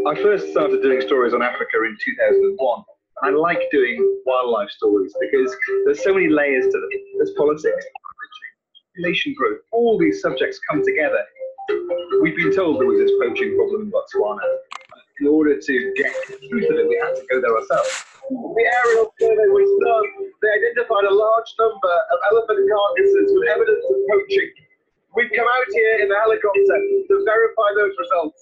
I first started doing stories on Africa in 2001. I like doing wildlife stories because there's so many layers to them. There's politics, population growth, all these subjects come together. We've been told there was this poaching problem in Botswana. In order to get the truth of it, we had to go there ourselves. The aerial survey was done. They identified a large number of elephant carcasses with evidence of poaching. We've come out here in the helicopter to verify those results.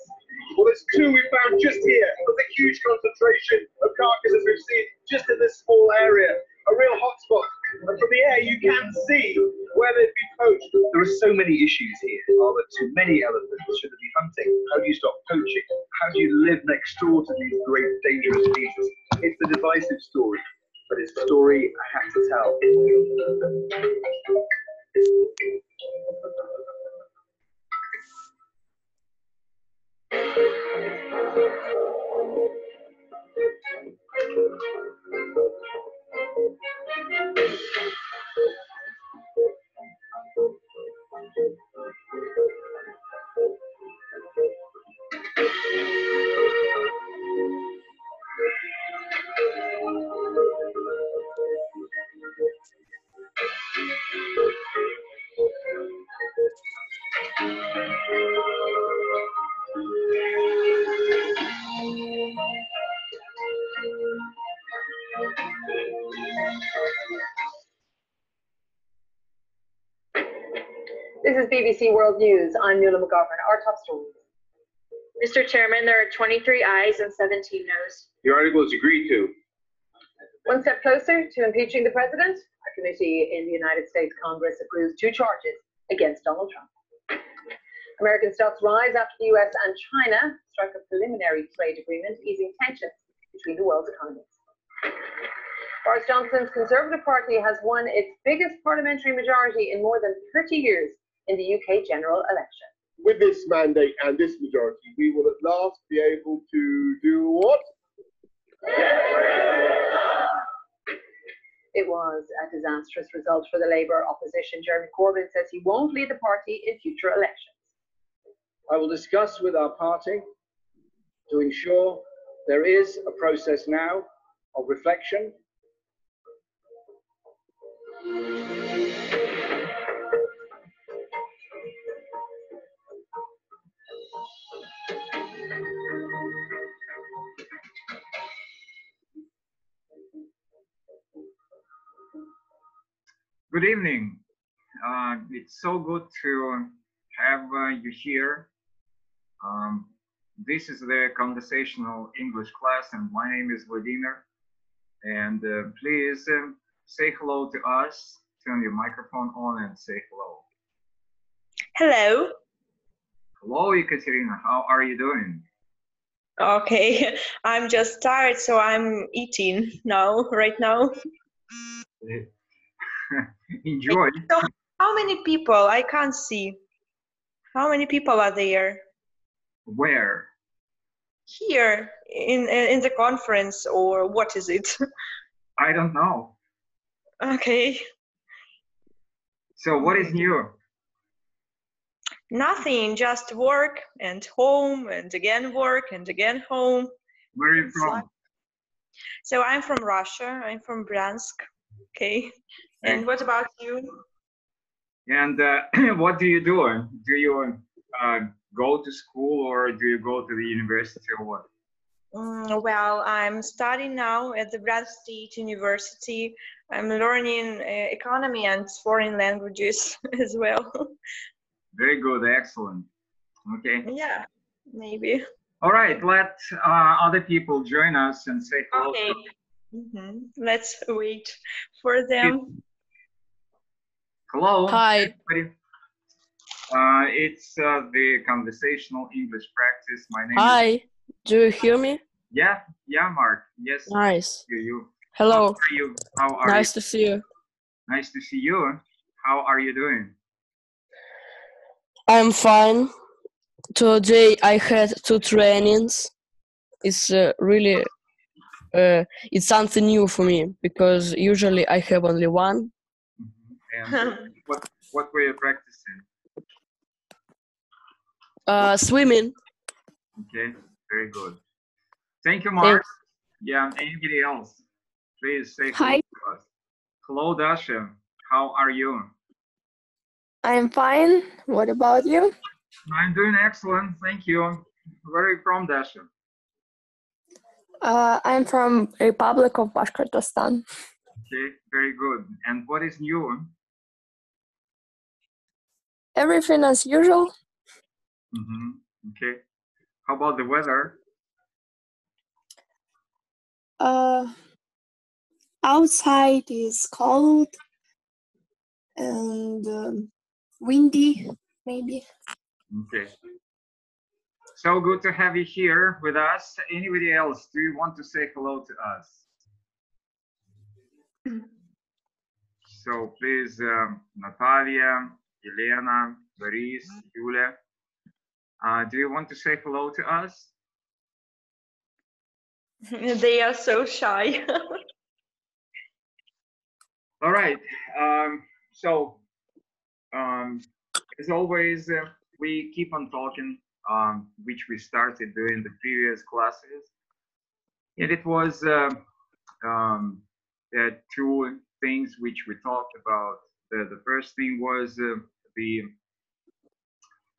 Well, there's two we found just here. There's a huge concentration of carcasses we've seen just in this small area. A real hotspot. And from the air, you can see where they've been poached. There are so many issues here. Are there too many elephants? Should there be hunting? How do you stop poaching? How do you live next door to these great dangerous species? It's a divisive story, but it's a story I have to tell. This is BBC World News. I'm Nuala McGovern. Our top stories. Mr. Chairman, there are 23 ayes and 17 noes. The article is agreed to. One step closer to impeaching the president. A committee in the United States Congress approves 2 charges against Donald Trump. American stocks rise after the US and China struck a preliminary trade agreement easing tensions between the world's economies. Boris Johnson's Conservative Party has won its biggest parliamentary majority in more than 30 years in the UK general election. With this mandate and this majority, we will at last be able to do what? It was a disastrous result for the Labour opposition. Jeremy Corbyn says he won't lead the party in future elections. I will discuss with our party to ensure there is a process now of reflection. Good evening. It's so good to have you here. This is the conversational English class, and my name is Vladimir. And please say hello to us. Turn your microphone on and say hello. Hello. Hello, Ekaterina. How are you doing? Okay, I'm just tired, so I'm eating right now. Enjoy. So how many people? I can't see. How many people are there? Where? Here in the conference, or what is it? I don't know. Okay. So what is new? Nothing, just work and home and again work and again home. Where are you from? So I'm from Russia. I'm from Bryansk. Okay. And what about you? And what do you do? Do you go to school, or do you go to the university, or what? Well, I'm studying now at the Bryansk State University. I'm learning economy and foreign languages as well. Very good, excellent. Okay. Yeah, maybe. All right, let other people join us and say hello. Okay. Let's wait for them. Hello. Hi. Everybody. It's the conversational English practice. My name Hi. is... Do you hear me? Yeah, Mark. Yes. Nice. Hear you. Hello. How are you? How are you? Nice to see you. Nice to see you. How are you doing? I'm fine. Today I had 2 trainings. It's really it's something new for me because usually I have only one. And what were you practicing? Swimming. Okay, very good. Thank you, Mark. Yeah, anybody else? Please say hello to us. Hello, Dasha. How are you? I'm fine. What about you? I'm doing excellent. Thank you. Where are you from, Dasha? I'm from Republic of Bashkortostan. Okay, very good. And what is new? Everything as usual. Okay. How about the weather? Outside is cold and windy, maybe. Okay. So good to have you here with us. Anybody else? Do you want to say hello to us? So please, Natalia, Elena, Boris, Yulia. Do you want to say hello to us? They are so shy. All right. As always, we keep on talking, which we started doing the previous classes. And it was two things which we talked about. The first thing was the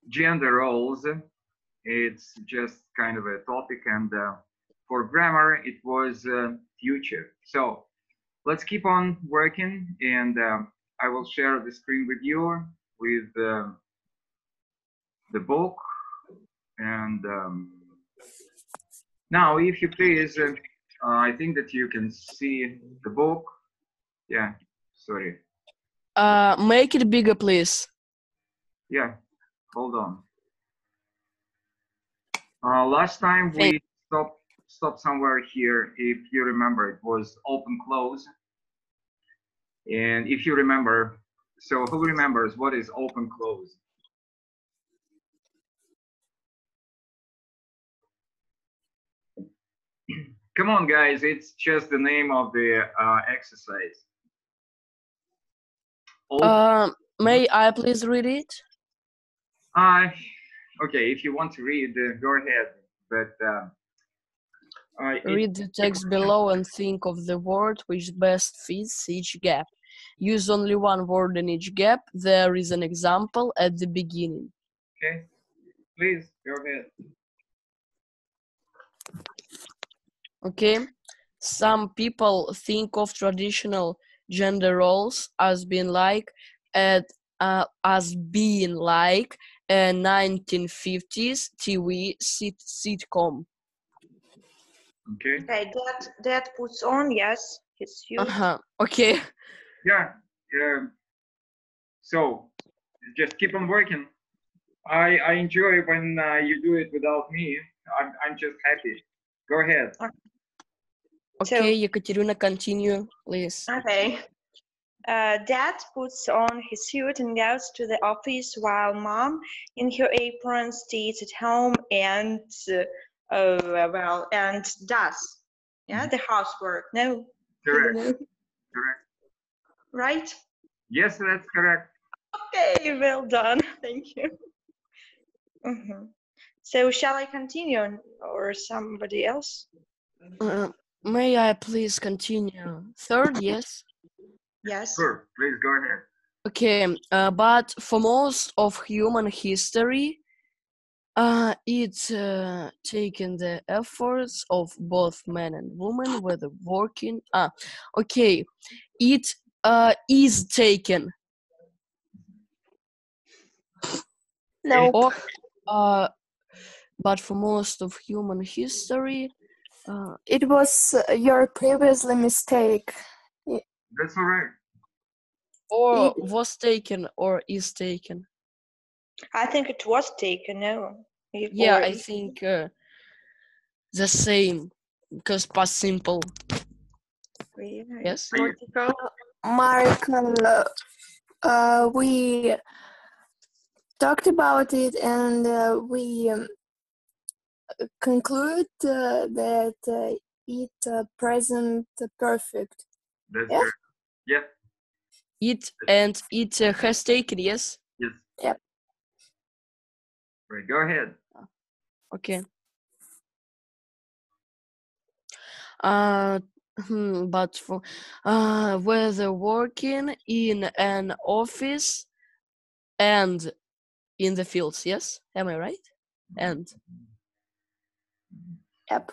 gender roles. It's just kind of a topic, and for grammar, it was future. So let's keep on working, and I will share the screen with you with the book. And now, if you please, I think that you can see the book. Yeah, sorry. Make it bigger, please. Yeah, hold on. Last time we stopped somewhere here. If you remember, it was open close. And if you remember, so who remembers what is open close? Come on, guys, it's just the name of the exercise. May I please read it? Okay, if you want to read, go ahead. But read the text below and think of the word which best fits each gap. Use only one word in each gap. There is an example at the beginning. Okay, please go ahead. Okay, some people think of traditional gender roles as being like a 1950s TV sitcom. Okay. Okay, that puts on, yes, his suit. Okay. Yeah. So just keep on working. I enjoy when you do it without me. I'm just happy. Go ahead. Okay, Ekaterina, continue, please. Okay. Dad puts on his suit and goes to the office while Mom, in her apron, stays at home and and does the housework. No. Correct. Correct. Right? Yes, that's correct. Okay, well done. Thank you. So shall I continue or somebody else? May I please continue? Third, yes? Yes. Sure, please go ahead. Okay, but for most of human history, it's taken the efforts of both men and women, whether working. Okay, it is taken. No. But for most of human history, it was your previously mistake. That's all right. Or was taken or is taken. I think it was taken, no. Yeah, I think the same, because past simple. Yes? Mark, we talked about it and we conclude that it present perfect. That's Yes? correct. Yeah. It has taken, yes? Yes. Yep. Right. Go ahead. Okay. But for whether working in an office and in the fields, yes? Am I right? And Yep.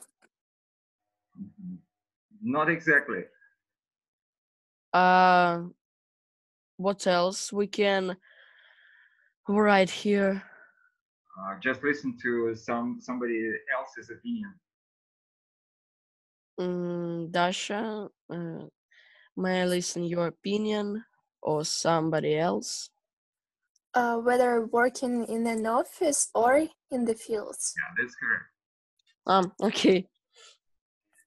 Not exactly. what else we can write here? Just listen to somebody else's opinion. Dasha, may I listen your opinion or somebody else? Whether working in an office or in the fields. Yeah, that's correct. Okay.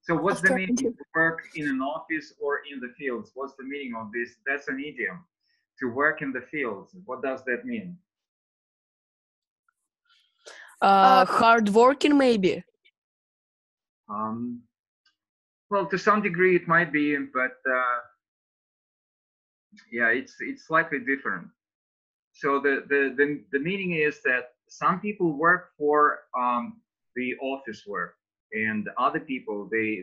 So what's the meaning Alternative. to work in an office or in the fields? What's the meaning of this? That's an idiom. To work in the fields. What does that mean? Hard working, maybe. Well, to some degree it might be, but yeah, it's slightly different. So the meaning is that some people work for the office work, and other people they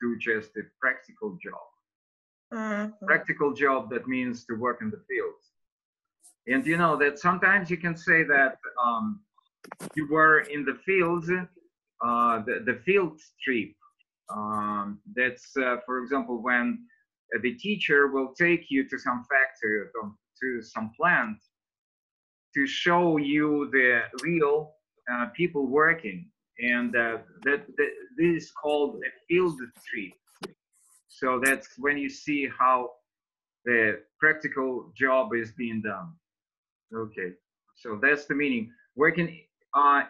do just a practical job. Practical job, that means to work in the fields. And you know that sometimes you can say that you were in the fields, the field trip. That's for example when the teacher will take you to some factory or to some plant to show you the real people working, and this is called a field trip. So that's when you see how the practical job is being done. Okay, so that's the meaning. Working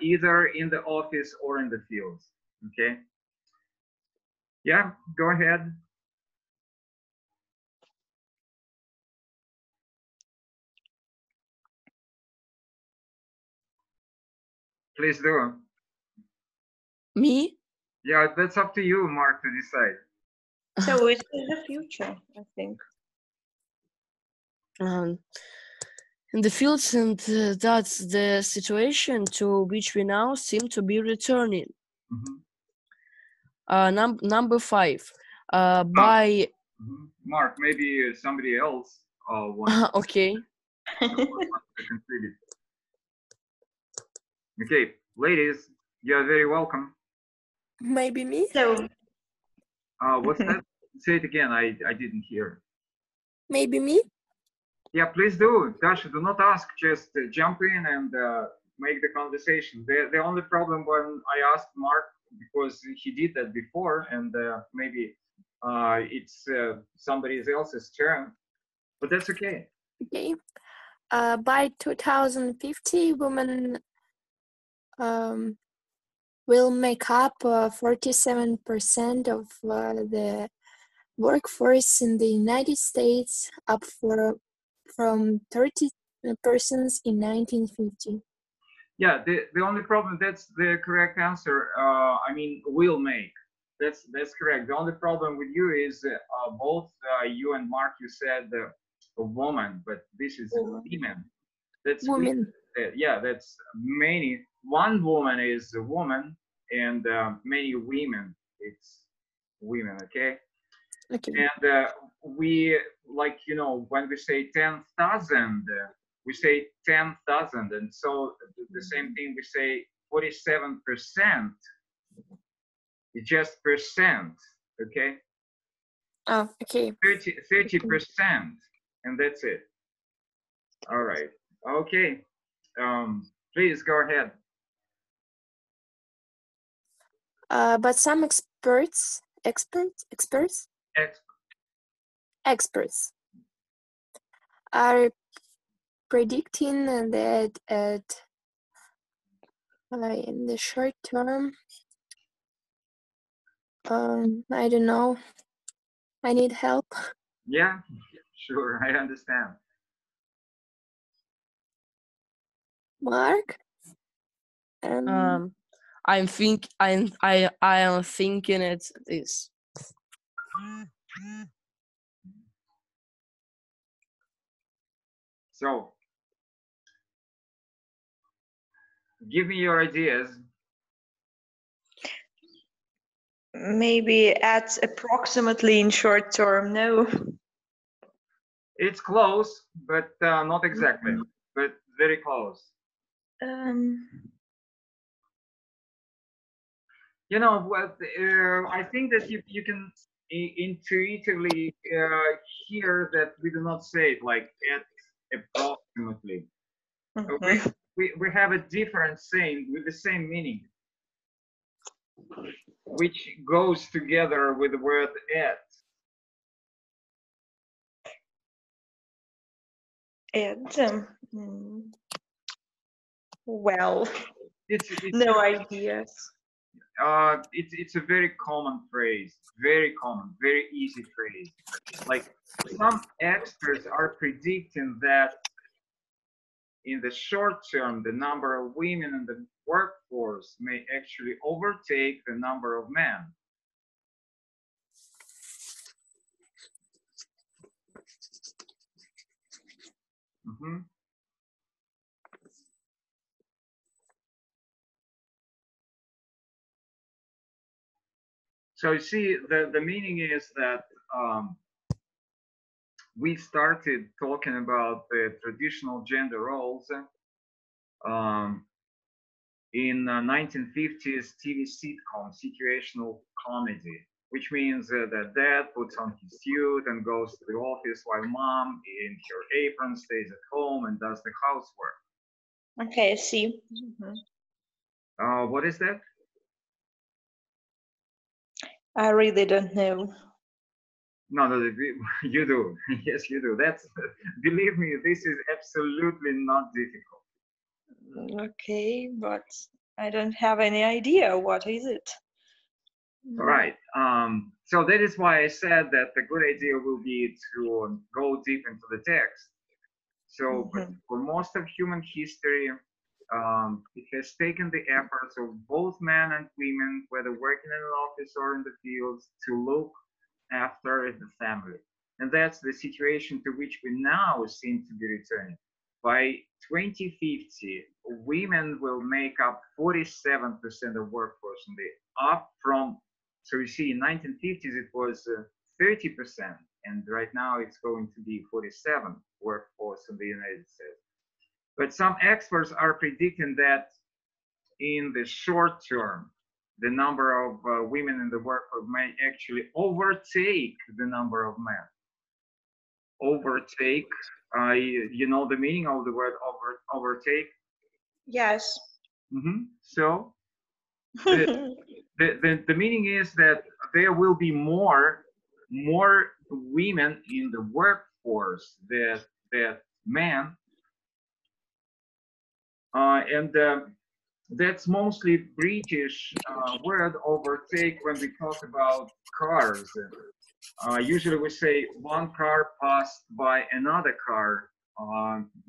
either in the office or in the fields. Okay. Yeah, go ahead. Please do. Me? Yeah, that's up to you, Mark, to decide. So it's in the future, I think. In the fields, and that's the situation to which we now seem to be returning. Number 5. By Mark, maybe somebody else wants okay. to contribute. Okay, ladies, you are very welcome. Maybe me? So What's that? Say it again. I didn't hear. Maybe me? Yeah, please do. Dasha, do not ask. Just jump in and make the conversation. The only problem when I asked Mark, because he did that before, and maybe it's somebody else's turn, but that's okay. Okay. By 2050, women will make up 47% of the workforce in the United States, up from 30% in 1950. Yeah, the only problem, that's the correct answer. I mean, will make. That's correct. The only problem with you is both you and Mark, you said a woman, but this is women. That's women. Yeah, that's many. One woman is a woman, and many women, it's women. Okay. Okay. And we, like, you know, when we say 10,000, we say 10,000, and so the same thing we say 47%. It's just percent, okay? Oh, okay. 30%, and that's it. All right. Okay. Please go ahead. But some experts are predicting that in the short term, I don't know, I need help. Yeah, sure, I understand. Mark? I am thinking it's this. So, give me your ideas. Maybe at approximately in short term, no. It's close, but not exactly, but very close. You know what? I think that you can intuitively hear that we do not say it like at approximately. We have a different saying with the same meaning, which goes together with the word at. Well, it's no ideas. It's a very common phrase, very common, very easy phrase. Like some experts are predicting that in the short term, the number of women in the workforce may actually overtake the number of men. So you see, the meaning is that we started talking about the traditional gender roles in 1950s TV sitcom, situational comedy, which means that dad puts on his suit and goes to the office while mom in her apron stays at home and does the housework. Okay, I see. What is that? I really don't know. No, you do. Yes, you do. That's, believe me, this is absolutely not difficult. Okay, but I don't have any idea. What is it? All right. So that is why I said that the good idea will be to go deep into the text. So for most of human history, it has taken the efforts of both men and women, whether working in an office or in the fields, to look after the family. And that's the situation to which we now seem to be returning. By 2050, women will make up 47% of workforce in the up from, so you see, in 1950s it was 30%, and right now it's going to be 47 workforce in the United States. But some experts are predicting that in the short term, the number of women in the workforce may actually overtake the number of men. Overtake, you know the meaning of the word overtake? Yes. So the meaning is that there will be more women in the workforce than men, and that's mostly British word overtake when we talk about cars. Usually we say one car passed by another car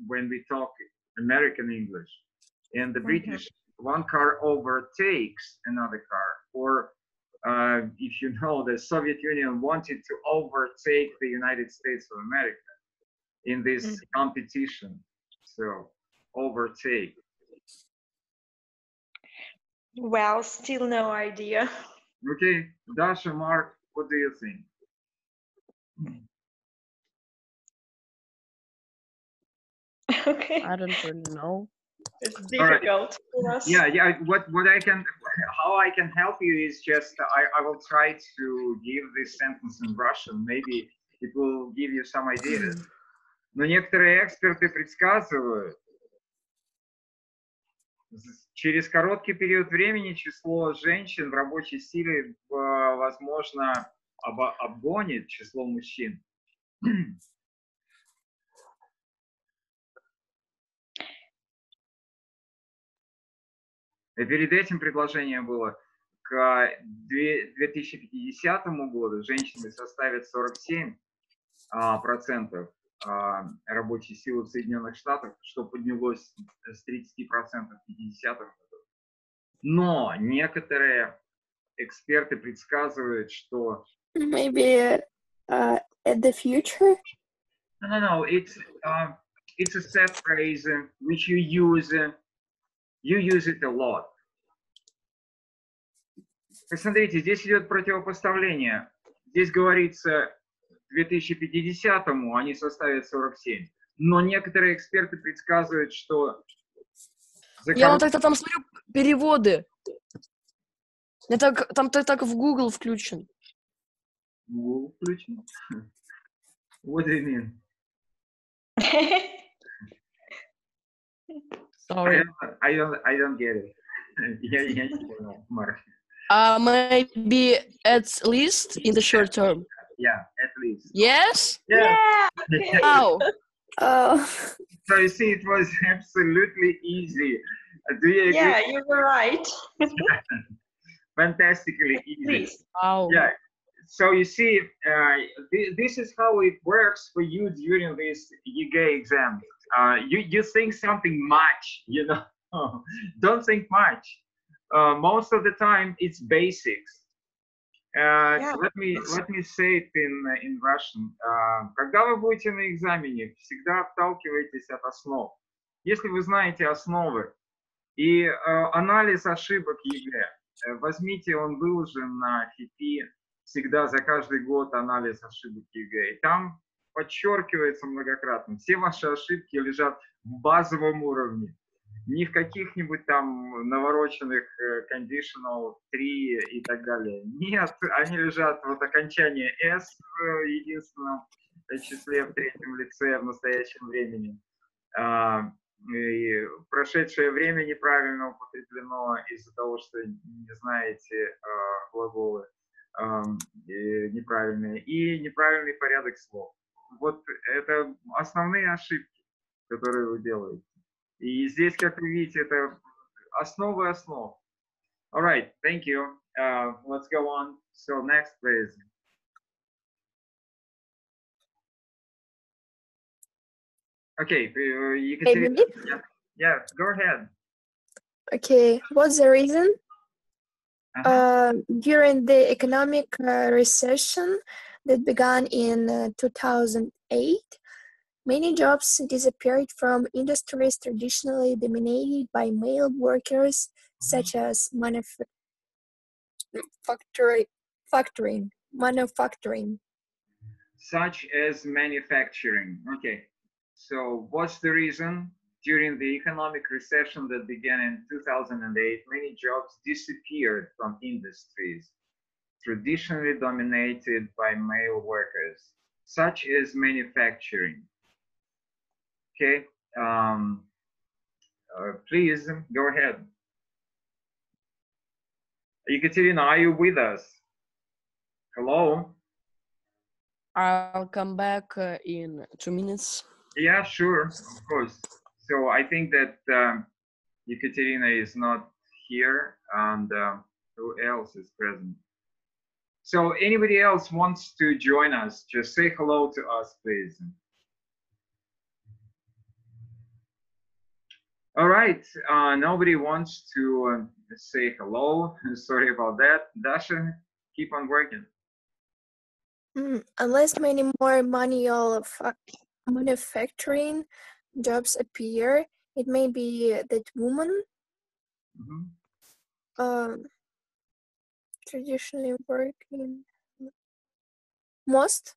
when we talk American English. And the British, one car overtakes another car. Or if you know, the Soviet Union wanted to overtake the United States of America in this competition. So, overtake. Well, still no idea. Okay, Dasha, Mark, what do you think? Okay. I don't really know. It's difficult. Right. Yeah. What I can, how I can help you is just I will try to give this sentence in Russian. Maybe it will give you some ideas. Но некоторые эксперты предсказывают, через короткий период времени число женщин в рабочей силе, возможно, обгонит число мужчин. И перед этим предложение было: к 2050 году женщины составят 47% рабочей силы в Соединенных Штатах, что поднялось с 30% в 50-х годах. Но некоторые эксперты предсказывают, что Maybe at the future. no, it's a set phrase which you use it a lot. Посмотрите, здесь идет противопоставление. Здесь говорится, к 2050-му они составят 47. Но некоторые эксперты предсказывают, что... Я вот это там смотрю переводы. Это там так в Google включен. Google включен? What do you mean? Sorry. I don't get it. Я не понял, Марк. Maybe at least in the short term. Yeah, at least. Yes? Yeah. How? So you see, it was absolutely easy. Do you agree? Yeah, you were right. Fantastically easy. Please. Wow. Yeah. So you see, this is how it works for you during this EGA exam. You think something much, you know. Don't think much. Most of the time, it's basics. Let me say it in Russian. Когда вы будете на экзамене, всегда отталкивайтесь от основ. Если вы знаете основы и анализ ошибок ЕГЭ, возьмите, он выложен на FIPI, всегда за каждый год анализ ошибок ЕГЭ. И там подчеркивается многократно, все ваши ошибки лежат в базовом уровне. Не в каких-нибудь там навороченных conditional 3 и так далее. Нет, они лежат вот окончание S в единственном числе в третьем лице в настоящем времени. И прошедшее время неправильно употреблено из-за того, что не знаете глаголы неправильные. И неправильный порядок слов. Вот это основные ошибки, которые вы делаете. И здесь, как вы видите, это основы основ. All right, thank you. Let's go on. So next, please. Okay, Екатерина. Yeah, go ahead. Okay, what's the reason? During the economic recession that began in 2008, many jobs disappeared from industries traditionally dominated by male workers, such as manufacturing. Such as manufacturing. Okay. So what's the reason? During the economic recession that began in 2008, many jobs disappeared from industries traditionally dominated by male workers, such as manufacturing. Okay, please go ahead. Ekaterina, are you with us? Hello? I'll come back in 2 minutes. Yeah, sure, of course. So I think that Ekaterina is not here, and who else is present? So anybody else wants to join us? Just say hello to us, please. All right, nobody wants to say hello. Sorry about that. Dasha, keep on working. Unless many more manual manufacturing jobs appear, it may be that women traditionally work in most.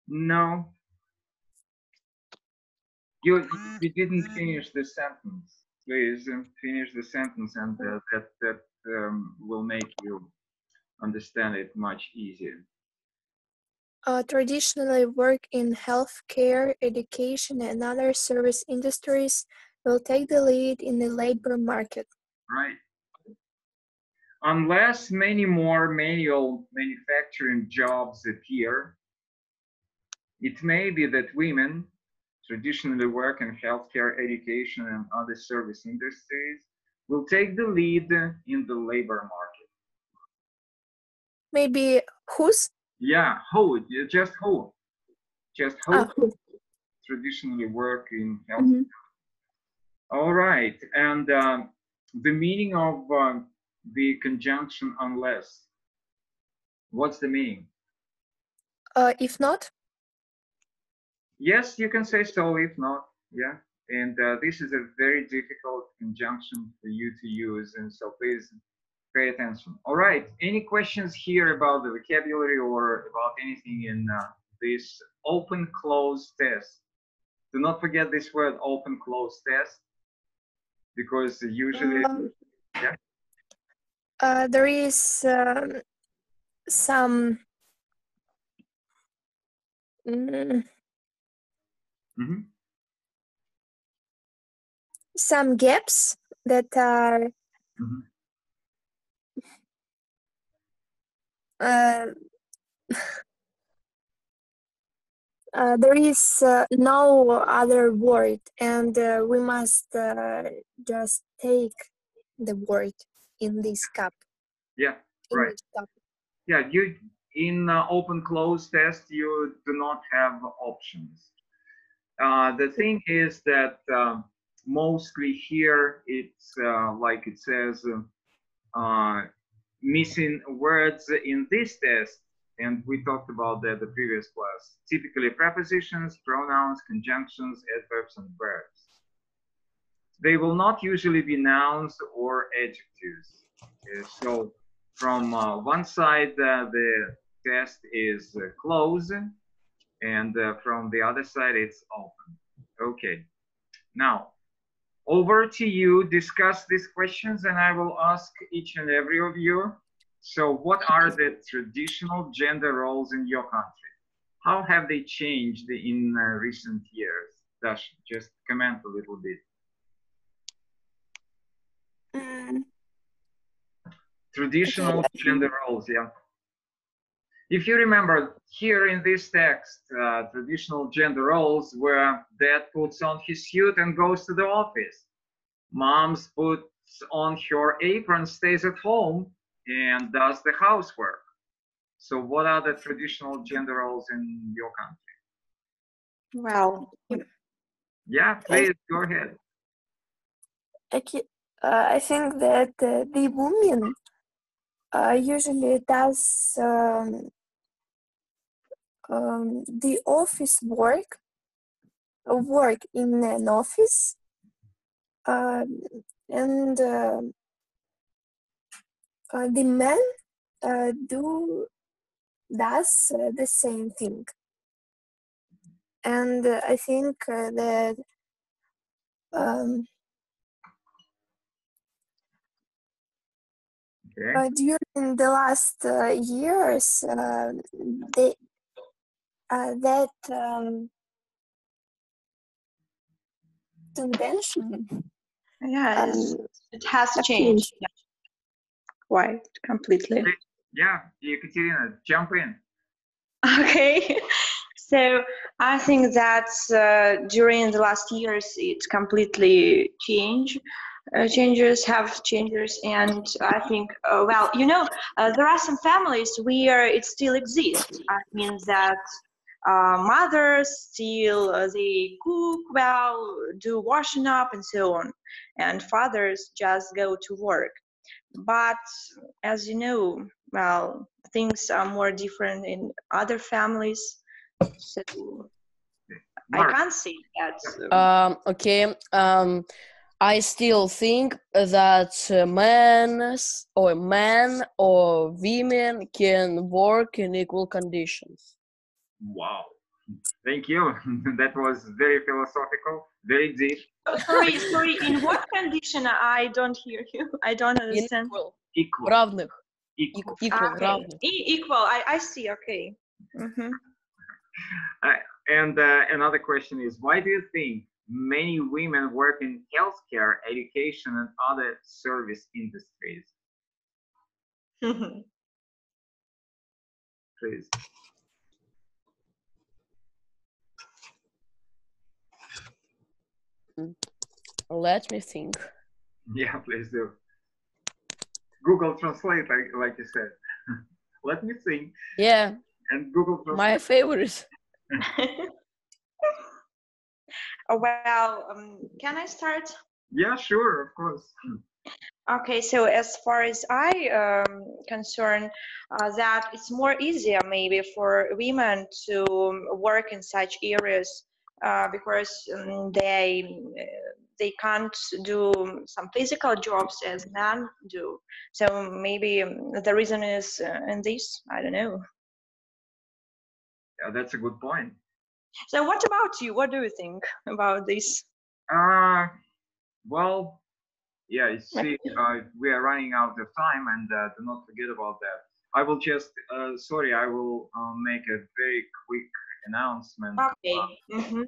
No. You didn't finish the sentence. Please finish the sentence, and that will make you understand it much easier. Traditionally work in healthcare, education, and other service industries will take the lead in the labor market. Right. Unless many more manual manufacturing jobs appear, it may be that women traditionally work in healthcare, education, and other service industries will take the lead in the labor market. Maybe whose? Yeah, who? Just who? Just who Who? traditionally work in healthcare. All right, and the meaning of the conjunction unless. What's the meaning? If not. Yes, you can say so. If not, yeah. And this is a very difficult conjunction for you to use, and so please pay attention. All right. Any questions here about the vocabulary or about anything in this open-close test? Do not forget this word open-close test, because usually, yeah. There is some some gaps that are there is no other word, and we must just take the word in this cup. Yeah, right. Yeah, you in open-close test you do not have options. The thing is that mostly here it's like it says missing words in this test, and we talked about that the previous class. Typically prepositions, pronouns, conjunctions, adverbs, and verbs. They will not usually be nouns or adjectives. So from one side the test is closed, and from the other side it's open. Okay, now over to you. Discuss these questions and I will ask each and every of you. So what are the traditional gender roles in your country? How have they changed in recent years? Dash, just comment a little bit. Traditional gender roles, yeah. If you remember, here in this text, traditional gender roles were dad puts on his suit and goes to the office. Mom's puts on her apron, stays at home, and does the housework. So what are the traditional gender roles in your country? Well, yeah, please, go ahead. I think that the woman usually does the office work in an office, and the man does the same thing. And I think that during the last years, that convention, it has changed quite completely. Yeah, Ekaterina, jump in. Okay. So I think that during the last years, it's completely changed. Changes, and I think, well, you know, there are some families where it still exists. I mean that mothers still, they cook well, do washing up and so on, and fathers just go to work. But as you know, well, things are more different in other families. So I can't say that. Okay. I still think that men or women can work in equal conditions. Wow. Thank you. That was very philosophical, very deep. Sorry. In what condition? I don't hear you. I don't understand. Equal. Равных. Equal. Equal. Equal. I see. Okay. Mm-hmm. And another question is, why do you think many women work in healthcare, education, and other service industries? Please. Let me think. Yeah, please do. Google Translate, like you said. Let me think. Yeah. And Google Translate. My favorite. Well, can I start? Yeah, sure, of course. Okay, so as far as I concern, that it's more easier maybe for women to work in such areas because they can't do some physical jobs as men do. So maybe the reason is in this. I don't know. Yeah, that's a good point. So what about you? What do you think about this? Well, yeah, you see, we are running out of time, and do not forget about that. I will just, sorry, I will make a very quick announcement. Okay. Mm-hmm.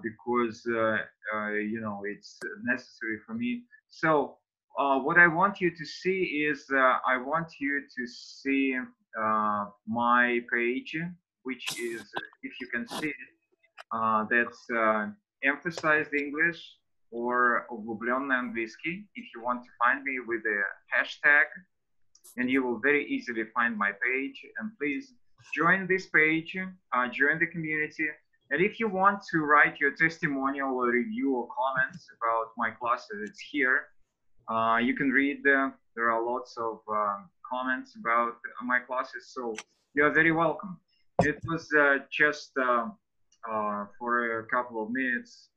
Because you know, it's necessary for me. So what I want you to see is I want you to see my page, which is, if you can see it, that's emphasized English or углубленный английский. If you want to find me with a hashtag, and you will very easily find my page. And please join this page, join the community. And if you want to write your testimonial or review or comments about my classes, it's here. You can read, there are lots of comments about my classes, so you are very welcome. It was just for a couple of minutes,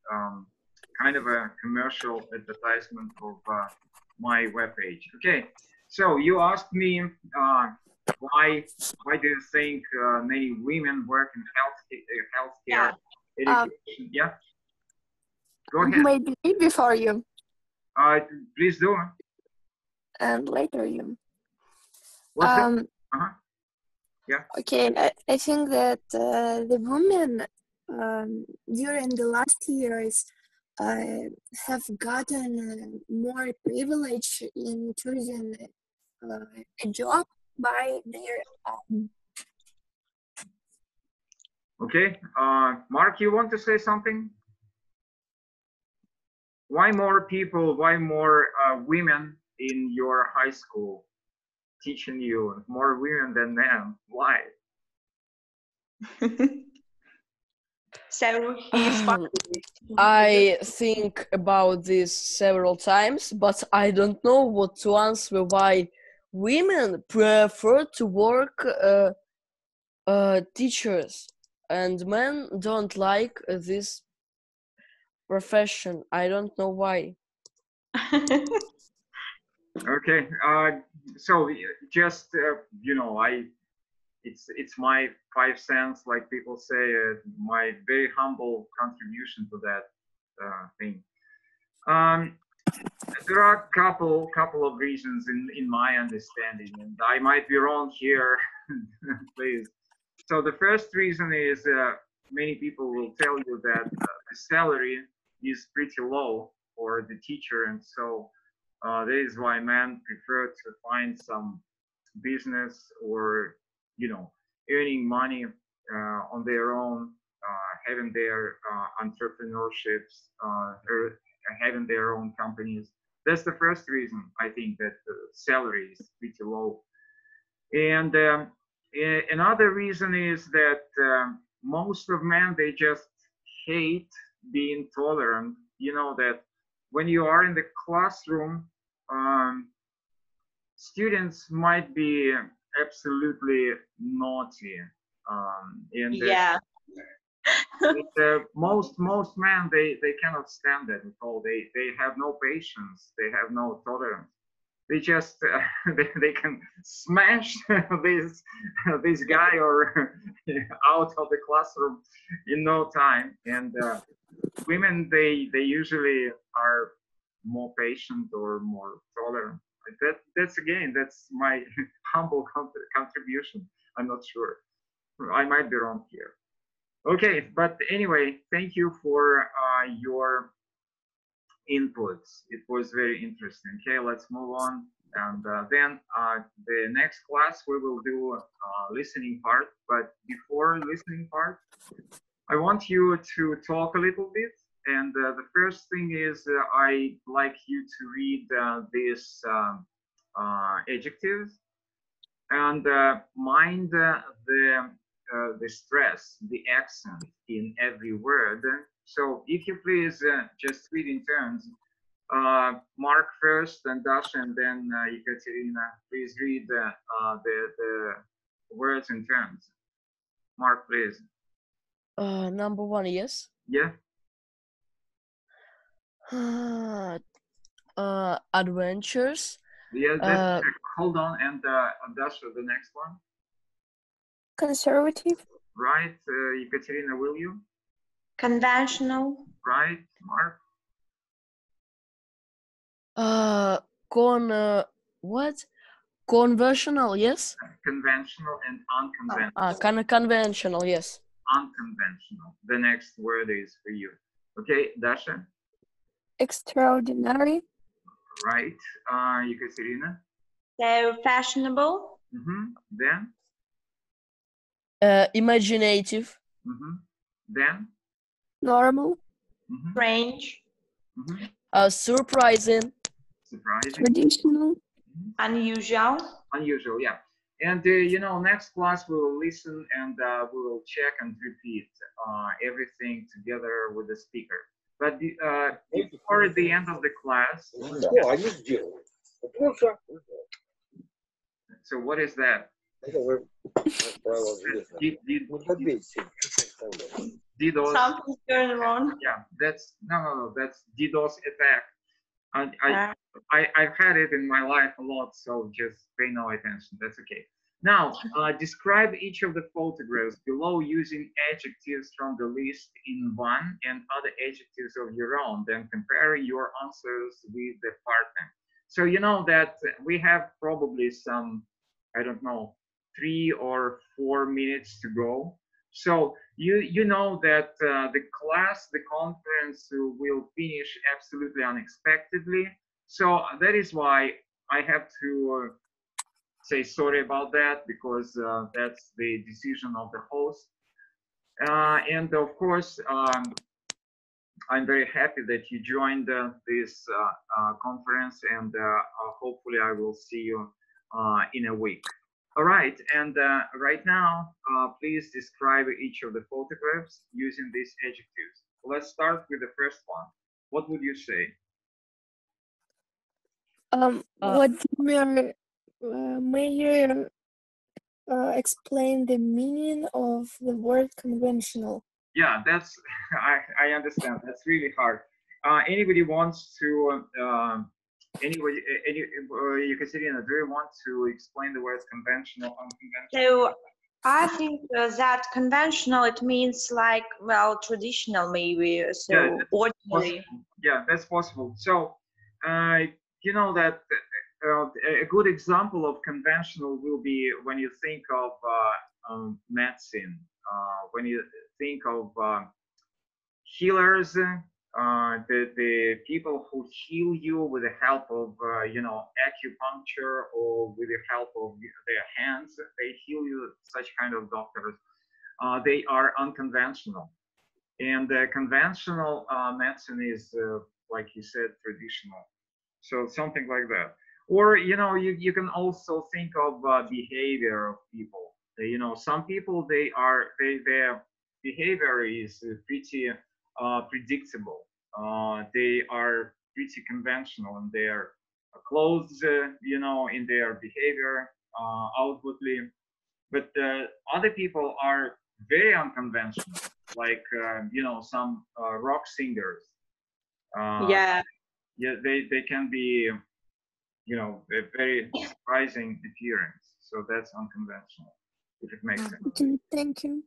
kind of a commercial advertisement of my webpage. Okay, so you asked me why do you think many women work in healthcare education? Yeah, go ahead. Maybe before you. Please do. And later you. Yeah. Okay, I think that the women during the last years have gotten more privilege in choosing a job by their Okay, Mark, you want to say something? Why more people, why more women in your high school teaching you, more women than men? Why? So I think about this several times, but I don't know what to answer. Why women prefer to work teachers and men don't like this profession. I don't know why. Okay, so just you know, it's my 5 cents, like people say, my very humble contribution to that thing. There are a couple of reasons in my understanding, and I might be wrong here, please. So the first reason is many people will tell you that the salary is pretty low for the teacher, and so that is why men prefer to find some business or, you know, earning money on their own, having their entrepreneurships, or having their own companies. That's the first reason, I think, that the salary is pretty low. And another reason is that most of men, they just hate being tolerant. You know that when you are in the classroom, students might be absolutely naughty, and yeah. Most men, they cannot stand that at all. They have no patience. They have no tolerance. They just they can smash this guy or out of the classroom in no time. And women, they usually are more patient or more tolerant. That's my humble contribution. I'm not sure. I might be wrong here. Okay, but anyway, thank you for your inputs. It was very interesting. Okay, let's move on. And then the next class we will do listening part. But before listening part, I want you to talk a little bit. And the first thing is I'd like you to read these adjectives and mind the stress, the accent in every word. So if you please just read in turns Mark first, and Dasha, and then Ekaterina. Please read the words and terms. Mark, please. Number 1, yes. Yeah. Adventures. Yeah. Let's check. Hold on, and Dasha, the next one. Conservative. Right. Ekaterina, will you? Conventional. Right. Mark. What? Conventional, yes. Conventional and unconventional. Conventional, yes. Unconventional. The next word is for you. Okay, Dasha. Extraordinary. Right. Ekaterina. So fashionable. Then. Imaginative. Then. Normal. Strange. Surprising. Surprising. Traditional. Unusual. Unusual, yeah. And next class we will listen and we will check and repeat everything together with the speaker. But before the end of the class. So what is that? DDoS. Something's going wrong. Yeah, that's no, that's DDoS attack. I've had it in my life a lot, so just pay no attention. That's okay. Now, describe each of the photographs below using adjectives from the list in one and other adjectives of your own. Then compare your answers with the partner. So you know that we have probably some, I don't know, 3 or 4 minutes to go. So you know that the class, the conference will finish absolutely unexpectedly. So that is why I have to say sorry about that, because that's the decision of the host. And of course, I'm very happy that you joined this conference, and hopefully I will see you in a week. All right, and right now, please describe each of the photographs using these adjectives. Let's start with the first one. What would you say? Vladimir, may you explain the meaning of the word conventional? Yeah, that's, I understand. That's really hard. Anybody wants to, Ekaterina, do you want to explain the words conventional, unconventional? So I think that conventional, it means like, well, traditional maybe, so yeah, ordinary. Yeah, that's possible. So, you know that a good example of conventional will be when you think of medicine, when you think of healers, the people who heal you with the help of acupuncture or with the help of their hands. They heal you. Such kind of doctors, they are unconventional, and conventional medicine is like you said, traditional. So something like that. Or you can also think of behavior of people. Some people, their behavior is pretty predictable. They are pretty conventional in their clothes, in their behavior outwardly. But other people are very unconventional, like some rock singers. Yeah, they can be a very surprising appearance. So that's unconventional, if it makes sense. Okay, thank you.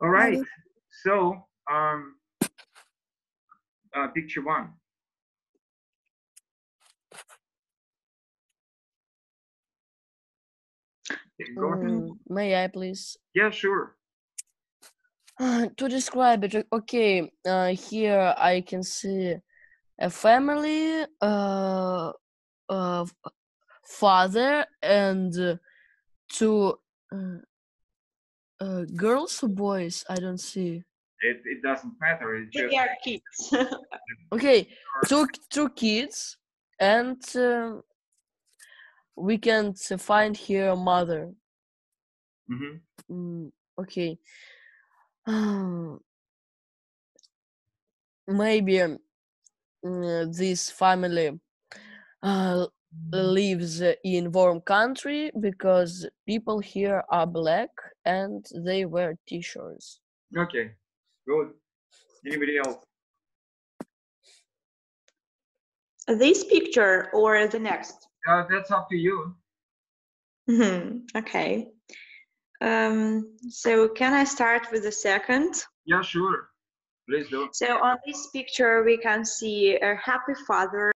All right. So picture one. Go ahead. May I please? Yeah, sure. To describe it, okay, here I can see a family, father and two girls or boys. I don't see. It doesn't matter. It's just they are kids. Okay, two kids, and we can find here a mother. Okay. Maybe this family lives in warm country because people here are black and they wear t-shirts. Okay, good. Anybody else? This picture or the next? That's up to you. Okay. So can I start with the second? Yeah, sure. Please do. So on this picture, we can see a happy father